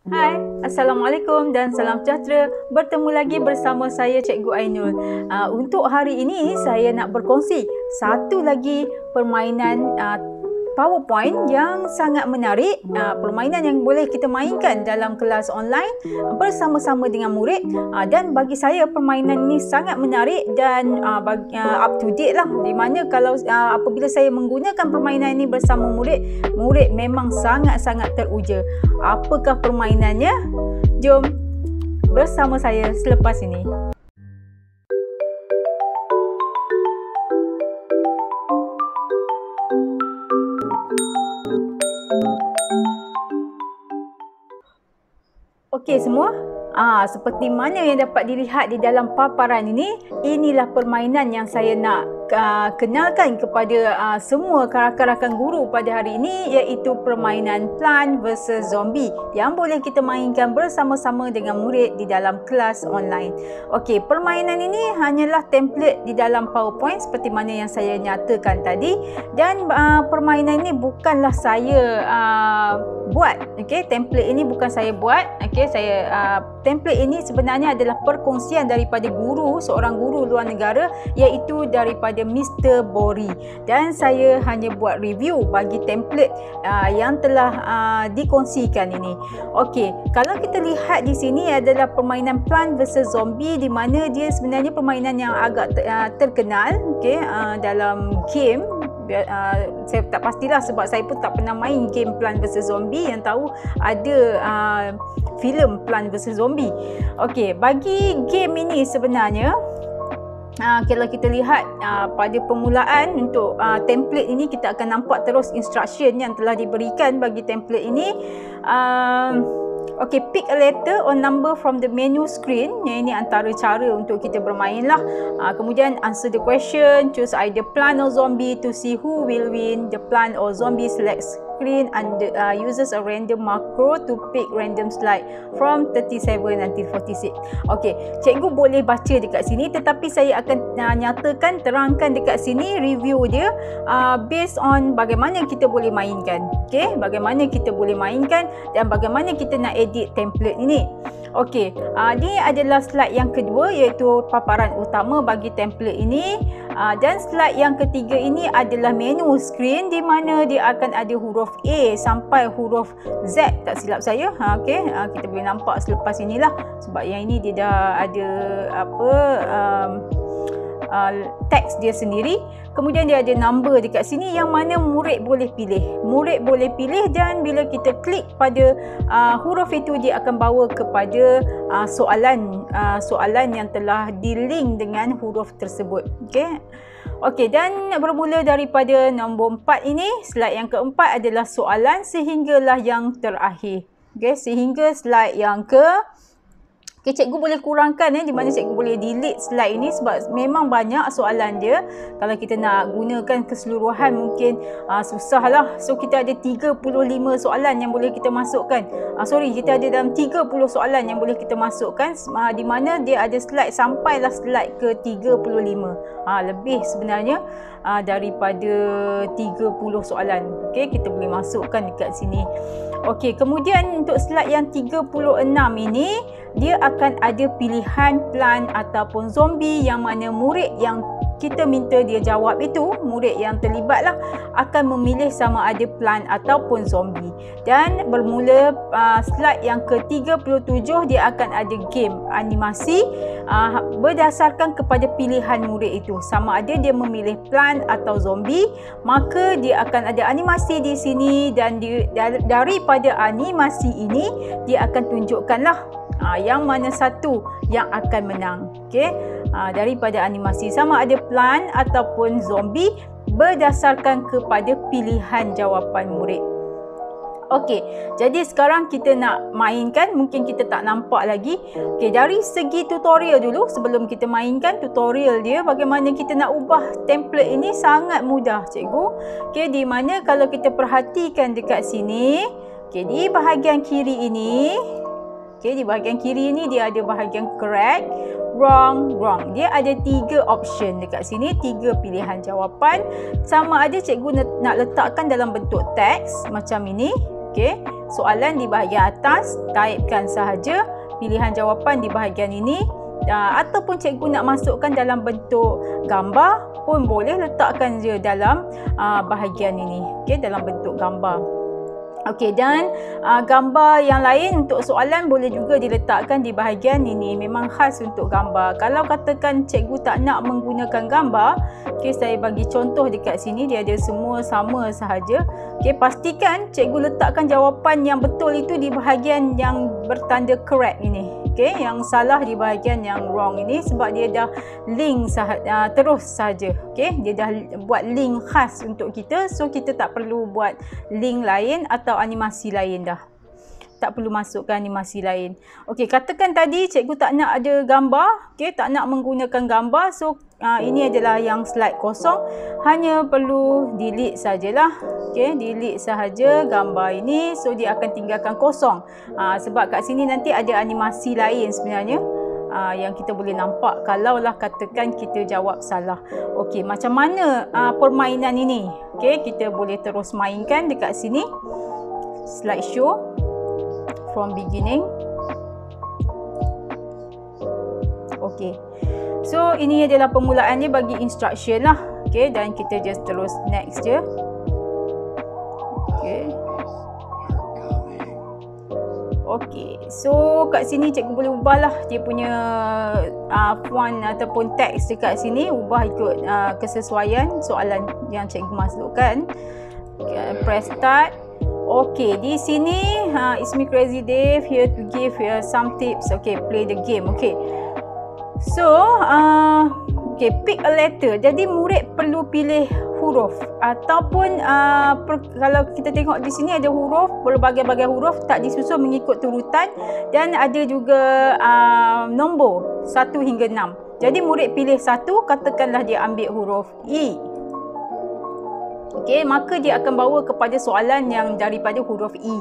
Hai, Assalamualaikum dan salam sejahtera. Bertemu lagi bersama saya Cikgu Ainul. Untuk hari ini saya nak berkongsi satu lagi permainan PowerPoint yang sangat menarik, permainan yang boleh kita mainkan dalam kelas online bersama-sama dengan murid, dan bagi saya permainan ini sangat menarik dan up to date lah, di mana kalau apabila saya menggunakan permainan ini bersama murid memang sangat-sangat teruja. Apakah permainannya? Jom bersama saya selepas ini. Okey semua, seperti mana yang dapat dilihat di dalam paparan ini, inilah permainan yang saya nak kenalkan kepada semua rakan-rakan guru pada hari ini, iaitu permainan Plant vs Zombie yang boleh kita mainkan bersama-sama dengan murid di dalam kelas online. Okey, permainan ini hanyalah template di dalam PowerPoint seperti mana yang saya nyatakan tadi, dan permainan ini bukanlah saya buat. Okey, template ini bukan saya buat. Okey, template ini sebenarnya adalah perkongsian daripada seorang guru luar negara, iaitu daripada Mr. Bori, dan saya hanya buat review bagi template yang telah dikongsikan ini. Okey, kalau kita lihat di sini adalah permainan Plant vs Zombie, di mana dia sebenarnya permainan yang agak terkenal, okey, dalam game. Saya tak pastilah sebab saya pun tak pernah main game Plant vs Zombie. Yang tahu ada filem Plant vs Zombie. Okey, bagi game ini sebenarnya kalau kita lihat pada permulaan untuk template ini, kita akan nampak terus instruction yang telah diberikan bagi template ini. Okay, pick a letter or number from the menu screen. Ini antara cara untuk kita bermain lah. Kemudian answer the question, choose either plant or zombie to see who will win. The plant or zombie select screen and uses a random macro to pick random slide from 37 until 46. Okey, cikgu boleh baca dekat sini, tetapi saya akan nyatakan, terangkan dekat sini review dia based on bagaimana kita boleh mainkan. Okey, bagaimana kita boleh mainkan dan bagaimana kita nak edit template ini. Okey, ini adalah slide yang kedua, iaitu paparan utama bagi template ini. Dan slide yang ketiga ini adalah menu screen, di mana dia akan ada huruf A sampai huruf Z, tak silap saya. Okey, kita boleh nampak selepas inilah, sebab yang ini dia dah ada teks dia sendiri. Kemudian dia ada number dekat sini yang mana murid boleh pilih. Murid boleh pilih, dan bila kita klik pada huruf itu, dia akan bawa kepada soalan yang telah di-link dengan huruf tersebut. Okey, dan bermula daripada nombor 4 ini, slide yang keempat adalah soalan sehinggalah yang terakhir. Okey, sehingga slide yang Okey, cikgu boleh kurangkan di mana cikgu boleh delete slide ini sebab memang banyak soalan dia. Kalau kita nak gunakan keseluruhan mungkin susah lah. So kita ada 35 soalan yang boleh kita masukkan. Kita ada dalam 30 soalan yang boleh kita masukkan, di mana dia ada slide sampailah slide ke 35. Lebih sebenarnya daripada 30 soalan. Okey, kita boleh masukkan dekat sini. Okey, kemudian untuk slide yang 36 ini, dia akan ada pilihan plant ataupun zombie, yang mana murid yang kita minta dia jawab itu, murid yang terlibat lah, akan memilih sama ada plant ataupun zombie. Dan bermula slide yang ke-37, dia akan ada game animasi berdasarkan kepada pilihan murid itu. Sama ada dia memilih plant atau zombie, maka dia akan ada animasi di sini, dan daripada animasi ini dia akan tunjukkanlah yang mana satu yang akan menang. Okey, daripada animasi sama ada plant ataupun zombie berdasarkan kepada pilihan jawapan murid. Okey, jadi sekarang kita nak mainkan, mungkin kita tak nampak lagi. Okey, dari segi tutorial dulu, sebelum kita mainkan tutorial dia, bagaimana kita nak ubah template ini sangat mudah cikgu. Okey, di mana kalau kita perhatikan dekat sini, okey, di bahagian kiri ini, okey, di bahagian kiri ini dia ada bahagian correct, wrong, wrong. Dia ada 3 option dekat sini, 3 pilihan jawapan. Sama ada cikgu nak letakkan dalam bentuk teks macam ini. Okey, soalan di bahagian atas, taipkan sahaja pilihan jawapan di bahagian ini. Ataupun cikgu nak masukkan dalam bentuk gambar pun boleh, letakkan je dalam bahagian ini, okey, dalam bentuk gambar. Okey, dan gambar yang lain untuk soalan boleh juga diletakkan di bahagian ini. Memang khas untuk gambar. Kalau katakan cikgu tak nak menggunakan gambar, okey, saya bagi contoh dekat sini, dia ada semua sama sahaja. Okey, pastikan cikgu letakkan jawapan yang betul itu di bahagian yang bertanda correct ini. Okey, yang salah di bahagian yang wrong ini, sebab dia dah link terus saja. Okey, dia dah buat link khas untuk kita, so kita tak perlu buat link lain atau animasi lain dah. Tak perlu masukkan animasi lain. Okey, katakan tadi cikgu tak nak ada gambar, okey, tak nak menggunakan gambar, so ini adalah yang slide kosong, hanya perlu delete sajalah. Okey, delete sahaja gambar ini, so dia akan tinggalkan kosong. Sebab kat sini nanti ada animasi lain sebenarnya yang kita boleh nampak kalaulah katakan kita jawab salah. Okey, macam mana permainan ini? Okey, kita boleh terus mainkan dekat sini. Slideshow from beginning. Okey. So ini adalah permulaan dia bagi instruction lah. Okey, dan kita just terus next je. Okey. Okey. So kat sini cikgu boleh ubahlah dia punya font ataupun teks dekat sini, ubah ikut kesesuaian soalan yang cikgu masukkan. Okay, press start. Okey, di sini it's me Crazy Dave here to give some tips. Okey, play the game. Okey. So, okey, pick a letter. Jadi murid perlu pilih huruf ataupun kalau kita tengok di sini ada huruf, berbagai-bagai huruf tak disusun mengikut turutan, dan ada juga nombor 1 hingga 6. Jadi murid pilih 1, katakanlah dia ambil huruf E. Okey, maka dia akan bawa kepada soalan yang daripada huruf E.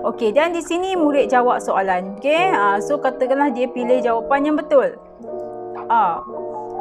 Okey, dan di sini murid jawab soalan. Okey, so katakanlah dia pilih jawapan yang betul, A.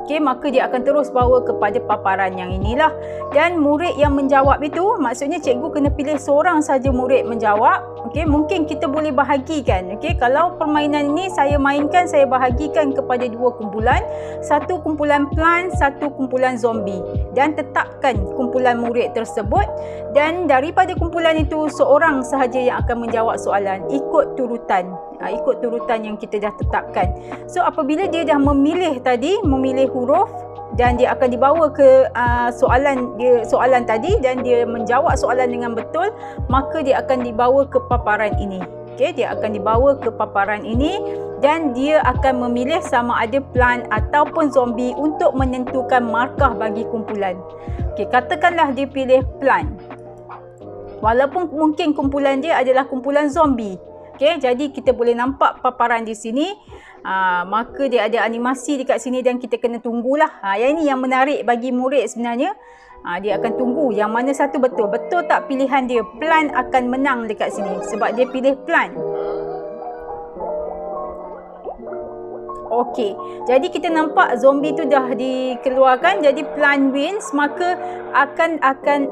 Okey, maka dia akan terus bawa kepada paparan yang inilah. Dan murid yang menjawab itu, maksudnya cikgu kena pilih seorang saja murid menjawab. Okey, mungkin kita boleh bahagikan. Okey, kalau permainan ini saya mainkan, saya bahagikan kepada 2 kumpulan. 1 kumpulan plant, 1 kumpulan zombie. Dan tetapkan kumpulan murid tersebut. Dan daripada kumpulan itu, seorang sahaja yang akan menjawab soalan ikut turutan. Ikut turutan yang kita dah tetapkan. So apabila dia dah memilih tadi, memilih huruf, dan dia akan dibawa ke soalan tadi, dan dia menjawab soalan dengan betul, maka dia akan dibawa ke paparan ini. Okey, dia akan dibawa ke paparan ini, dan dia akan memilih sama ada plant ataupun zombie untuk menentukan markah bagi kumpulan. Okey, katakanlah dia pilih plant. Walaupun mungkin kumpulan dia adalah kumpulan zombie. Okey, jadi kita boleh nampak paparan di sini. Maka dia ada animasi dekat sini dan kita kena tunggulah. Yang ini yang menarik bagi murid sebenarnya. Dia akan tunggu yang mana satu betul. Betul tak pilihan dia? Plant akan menang dekat sini sebab dia pilih plant. Okey, jadi kita nampak zombie tu dah dikeluarkan, jadi plant wins, maka akan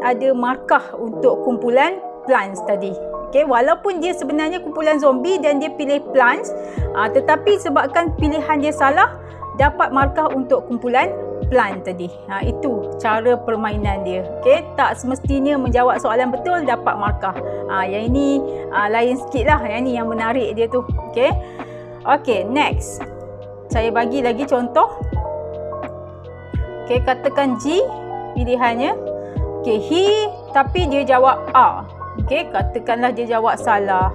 ada markah untuk kumpulan plants tadi. Okay, walaupun dia sebenarnya kumpulan zombie dan dia pilih plants, tetapi sebabkan pilihan dia salah, dapat markah untuk kumpulan plant tadi. Itu cara permainan dia. Okay, tak semestinya menjawab soalan betul dapat markah. Yang ini lain sikit lah. Yang ini yang menarik dia tu. Okay, okay, next. Saya bagi lagi contoh. Okay, katakan G pilihannya. Okay, he, tapi dia jawab A. Okey, katakanlah dia jawab salah.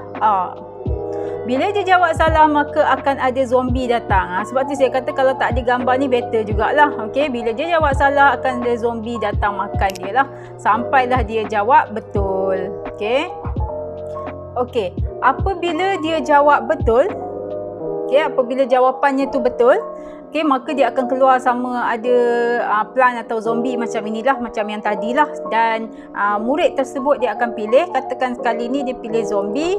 Bila dia jawab salah, maka akan ada zombie datang. Sebab tu saya kata kalau tak ada gambar ni better jugalah. Okey, bila dia jawab salah, akan ada zombie datang makan dia lah. Sampailah dia jawab betul. Okey. Okey, apabila dia jawab betul, okey, apabila jawapannya tu betul, okey, maka dia akan keluar sama ada plant atau zombie macam inilah, macam yang tadilah. Dan murid tersebut dia akan pilih, katakan sekali ni dia pilih zombie.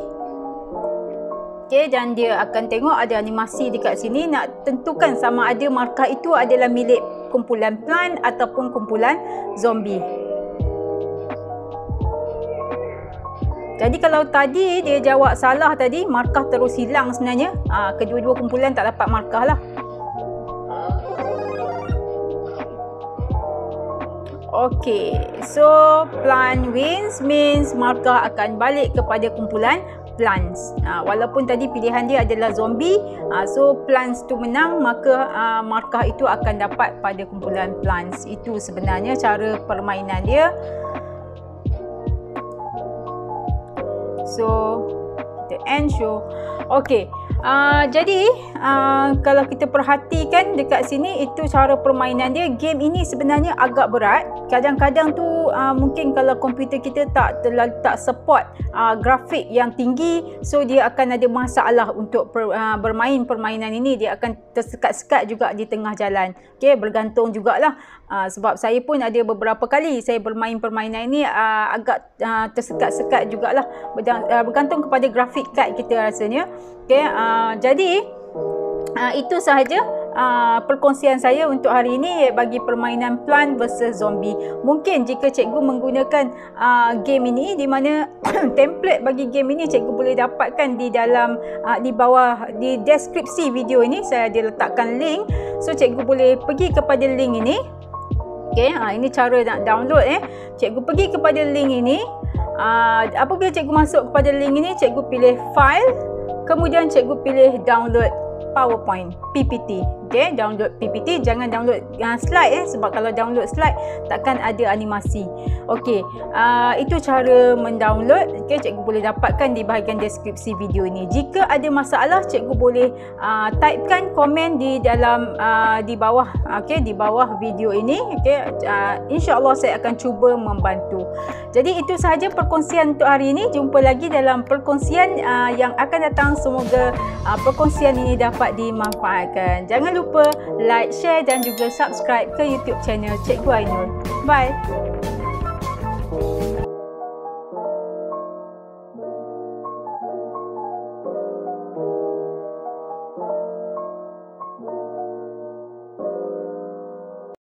Okey, dan dia akan tengok ada animasi dekat sini nak tentukan sama ada markah itu adalah milik kumpulan plant ataupun kumpulan zombie. Jadi kalau tadi dia jawab salah tadi, markah terus hilang sebenarnya. Kedua-dua kumpulan tak dapat markah lah. Okey, so plant wins means markah akan balik kepada kumpulan plants. Walaupun tadi pilihan dia adalah zombie, so plants tu menang, maka markah itu akan dapat pada kumpulan plants. Itu sebenarnya cara permainan dia. So kita end show. Okey. Jadi kalau kita perhatikan dekat sini, itu cara permainan dia. Game ini sebenarnya agak berat. Kadang-kadang tu mungkin kalau komputer kita tak support grafik yang tinggi, so dia akan ada masalah untuk bermain permainan ini. Dia akan tersekat-sekat juga di tengah jalan. Okey, bergantung jugalah. Sebab saya pun ada beberapa kali saya bermain permainan ini agak tersekat-sekat jugalah. Bergantung kepada grafik card kita rasanya. Okey, jadi itu sahaja perkongsian saya untuk hari ini bagi permainan Plant vs Zombie. Mungkin jika cikgu menggunakan game ini, di mana template bagi game ini cikgu boleh dapatkan di dalam di bawah di deskripsi video ini, saya ada letakkan link. So cikgu boleh pergi kepada link ini. Okey, ini cara nak download. Cikgu pergi kepada link ini. Apabila cikgu masuk kepada link ini, cikgu pilih file, kemudian cikgu pilih download PowerPoint, PPT. Okey, download PPT, jangan download slide sebab kalau download slide takkan ada animasi. Okey, itu cara mendownload. Okey, cikgu boleh dapatkan di bahagian deskripsi video ini. Jika ada masalah, cikgu boleh typekan komen di dalam di bawah, okey, di bawah video ini. Okey, insya-Allah saya akan cuba membantu. Jadi itu sahaja perkongsian untuk hari ini. Jumpa lagi dalam perkongsian yang akan datang. Semoga perkongsian ini dapat dimanfaatkan. Jangan lupa like, share dan juga subscribe ke YouTube channel Cikgu Ainul. Bye.